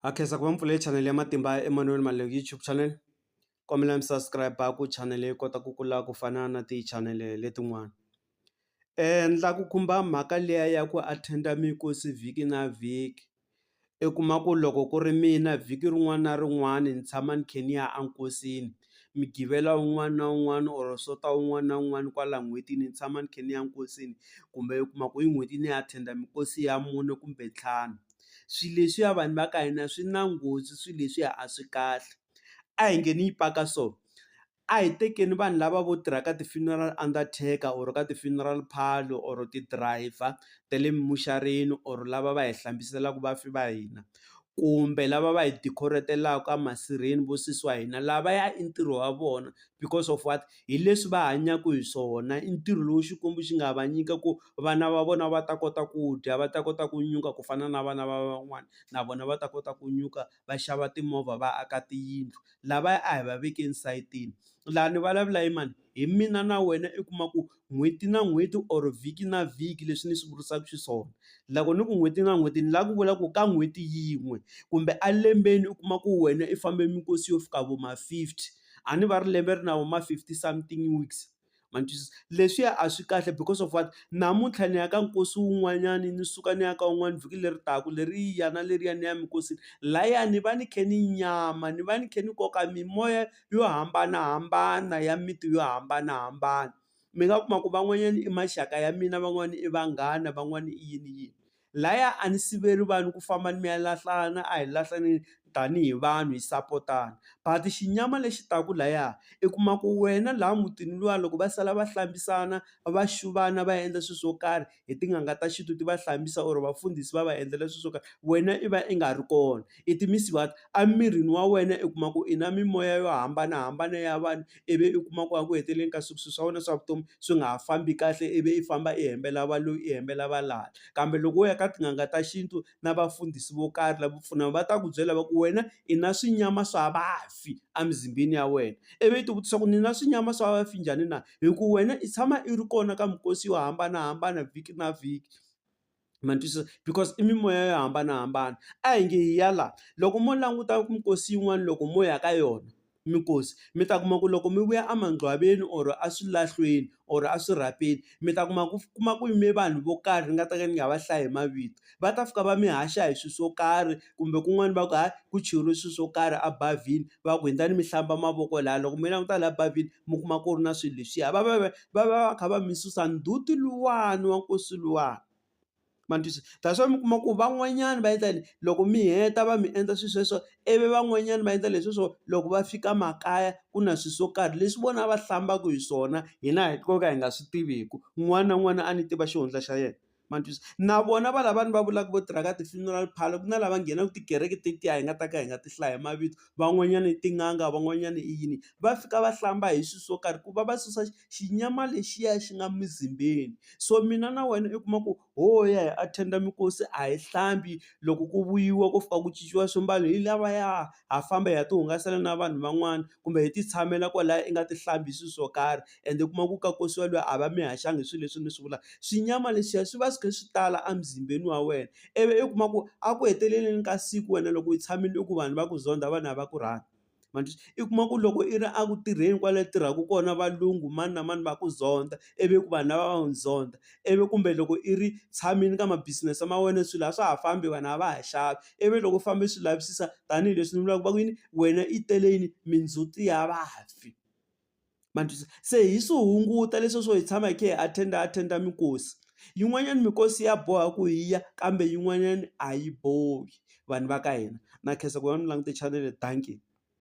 Akhensa ku va mpfule channel ya Matimba ya Emmanuel Maleki YouTube channel. Kombela mi subscribe ku channel yi kota ku kula ku fana na ti-channel letin'wana. Ni la ku khumba mhaka liya ya ku attend-a mikosi vhiki na vhiki. I kuma ku loko ku ri mina vhiki rin'wana na rin'wana ni tshama ni khe ni ya enkosini. Mi givela un'wana na un'wana or sota un'wana na un'wana kwala n'hwetini ni tshama ni khe ni ya nkosini. Kumbe u kuma ku hi n'hweti ni attend-a mikosi ya 4 kumbe 5. Swilo leswiya vanhu va ka hina swi na nghozi, swilo leswiya a swi kahle. A hi nge ni yi paka so, a hi tekeni vanhu lava vo tirha ka ti-funeral undertaker or ka ti-funeral parlour or ti-driver ta le muxareni or lava va hi hlambiselaku vafi va hina, kumbe lava va hi decorate-telaka masirheni vo sesi wa hina, lavaya i ntirho wa vona because of what, hi leswi va hanyaka hi swona. I ntirho lowu Xikwembu xi nga va nyika ku vana va vona va ta kota ku dya, va ta kota ku nyuka ku fana na vana va van'wana, na vona va ta kota ku nyuka va xava timovha va aka tiyindlu. Lavaya a hi va vekeni sayitini. Laha ni vulavula hi mani, hi mina na wena i kuma ku n'hweti na n'hweti or vhiki na vhiki leswi ni swi vurisaka xiswona. Loko ni ku n'hweti na n'hweti ni lava ku vula ku ka n'hweti yin'we kumbe alembeni u kuma ku wena i fambe mikosi yo fika vo ma-50, a ni va ri lembe ri na vo ma-50 something weeks. Ma ni twisisa? Leswiya a swi kahle because of what, namuntlha ni ya ka nkosi wun'wanyani ni suka ni ya ka wun'wana vhiki leri taka leriya na leriya ni ya minkosini. Lahaya ni va ni khe ni nyama, ni va ni khe ni koka mimoya yo hambanahambana ya miti yo hambanahambana. Mi nga kuma ku van'wanyani i maxaka ya mina, van'wani i vanghana, van'wani i yini. Lahaya a ni siveli vanhu ku famba mi ya lahlana, a hi lahlaneni tanihi vanhu hi sapotana. But xinyama lexi taku lahaya i kuma ku wena laha mutini luwa loko va sala va hlambisana, va xuvana, va endla swilo swo karhi hi tin'anga ta xintu ti va hlambisa or vafundhisi va va endlela swilo swo karhi, wena i va i nga ri kona. It means what, emirini wa wena i kuma ku i na mimoya yo hambanahambana ya vanhu, ivi i kuma ku a ku heteleleni ka siku swilo swa wena swa vutomi swi nga ha fambi kahle, ivi i famba i hembela va loyi, i hembela va lala. Kambe loko wo ya ka tin'anga ta xintu na vafundhisi vo karhi lava pfunaka, va ta ku byela va ku wena i na swinyama swa vafi emizimbeni ya wena. Ivi i ti vutisa ku ni na swinyama swa vafi njhani na, hi ku wena i tshama i ri kona ka mikosi yo hambanahambana vhiki na vhiki. Ma ni twisisa? Because i mimoya yo hambanahambana. A hi nge hi ya laha, loko mo languta mikosi yin'wana loko mo ya ka yona mikosi, mi ta kuma ku loko mi vuya emangcwaveni or eswilahlweni or eswirhapeni, mi ta kuma ku yime vanhu vo karhi ni nga ta ka ni nga va hlayi hi mavito. Va ta fika va mi haxa hi swilo swo karhi, kumbe kun'wana va ku hayi ku cheriwe swilo swo karhi abavhini, va ku hindzani mi hlamba mavoko laha. Loko mi languta laha bavhini mi kuma ku ri na swilo leswiya, va kha va mi susa ndzhuti luwani wa nkosi luwani. Ma ni twisisa? That's why mi kuma ku van'wanyani va endla yini, loko mi heta va mi endla swilo sweswo, ivi van'wanyani va endla leswi swo loko va fika makaya ku na swilo swo karhi leswi vona va hlambaka hi swona, hina hi nga swi tiveki. Un'wana na un'wana a ni tiva xihundla xa yena. Ma ni twisisa? Na vona va lavani va vulaka vo tirha ka ti-funeral parlour, ku na lava nghenaka tikereke tetiya hi nga ta ka hi nga ti hlayi hi mavito, van'wanyani i tin'anga, van'wanyani i yini. Va fika va hlamba hi swilo swo karhi ku va va susa xinyama lexiya xi nga mizimbeni. So mina na wena i kuma ku ho ya hi attend-a mikosi a hi hlambi, loko ku vuyiwa ku fika ku cinciwa swimbalo hi lavaya ha famba hi ya ti hungasela na vanhu van'wana, kumbe hi ti tshamela kwalaya i nga ti hlambi hi swilo swo karhi. Ende kuma ku ka nkosi waloye a va mi haxanga hi swilo leswi ni swi vulaka. Swinyama leswiya swi va swi kha swi tala emuzimbeni wa wena, ivi i kuma ku a ku heteleleni ka siku wena loko i tshamile i ku vanhu va ku zonda, vanhu a va ku rhandzi. Ma ni twisisa? I kuma ku loko i ri a ku tirheni kwale tirhaka kona valungu mani na mani va ku zonda, ivi ku vanhu lava va n'wi zonda. Ivi kumbe loko i ri tshamini ka ma-business ma wena swilo a swa ha fambi, vanhu a va ha xavi. Ivi loko u fambe swi lavisisa tanihileswi ni vulaka va ku yini, wena i tele yini, mindzhuti ya vafi. Ma ni twisisa? Se hi swi hunguta leswi swo hi tshama hi kha hi attend-a mikosi. Yin'wanyana mikosi ya boha ku hi ya, kambe yin'wanyana a yi bohi vanhu va ka hina. Na khensa ku va mi langute chanele, dankie.